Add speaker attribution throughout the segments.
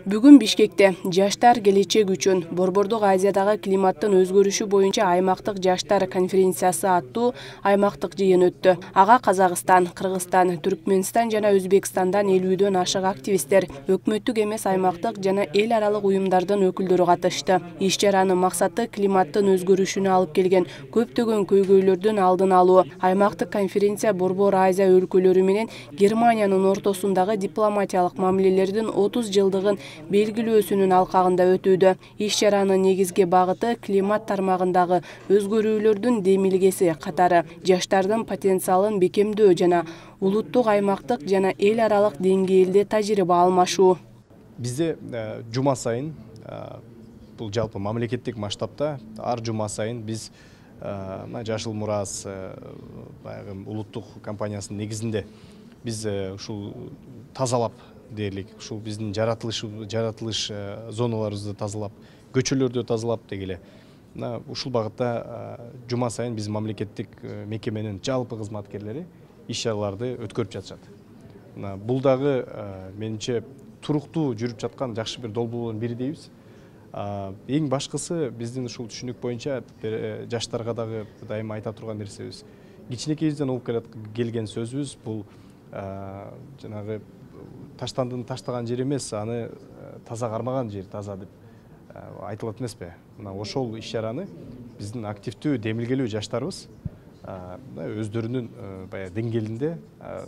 Speaker 1: Бүгүн Бишкекте жаштар келечек үчүн Борбордук Азиядагы климаттын өзгөрүшү боюнча аймактык жаштар конференциясы аттуу аймактык жыйын өттү. Ага Казакстан, Кыргызстан, Түркмөнстан жана Өзбекстандан 50дөн ашык активисттер, өкмөттүк эмес аймактык жана эл аралык уюмдардын өкүлдөрү катышты. Иш чаранын максаты климаттын өзгөрүшүнө алып келген көптөгөн көйгөйлөрдүн алдын алуу. Аймактык конференция Борбор Азия өлкөлөрү менен Германиянын ортосундагы дипломатиялык мамилелердин 30 жылдыгын белгилөөсүнүн алкагында өтүүдө. Иш чаранын негизги багыты климат тармагындагы өзгөрүүлөрдүн демилгеси катары жаштардын потенциалын бекемдөө жана улуттук, аймактык жана эл аралык деңгээлде тажрыйба алмашуу.
Speaker 2: Бизде жума сайын, бул жалпы мамлекеттик масштабта ар жума сайын биз Жашыл Мурас улуттук компаниясынын негизинде биз ушул тазалап дээрлик, ушул биздин жаратылыш зоналарыбызды тазалап, көчөлөрдү тазалап дегеле. Ушул багытта жума сайын биз мамлекеттик мекеменин жалпы кызматкерлери иш чараларды өткөрүп жатышат. Бул дагы менимче туруктуу жүрүп жаткан жакшы бир долбоорлордун бири дейбиз. Эң башкысы биздин ушул түшүнүк боюнча жаштарга дагы дайыма айта турган нерсебиз. Кичинекейибизден угуп келген сөзүбүз бул жанагы таштандын таштаган жери эмес, аны таза кармаган жер таза деп айтылат эмеспи? Ошол иш чараны биздин активдүү демилгелүү жаштарыбыз өздөрүнүн деңгээлинде,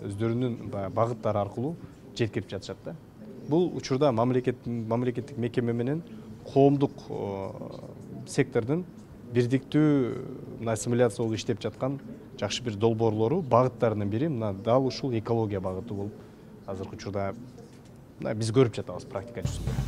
Speaker 2: өздөрүнүн багыттары аркылуу жеткирип жатышат да. Бул учурда мамлекеттик мекеме менен коомдук сектордун бирдиктүү ассимиляция болуп иштеп жаткан жакшы бир долбоорлору, багыттарынын бири дал ушул экология багыты болуп азыркы учурда биз көрүп жатабыз практика жүзүндө.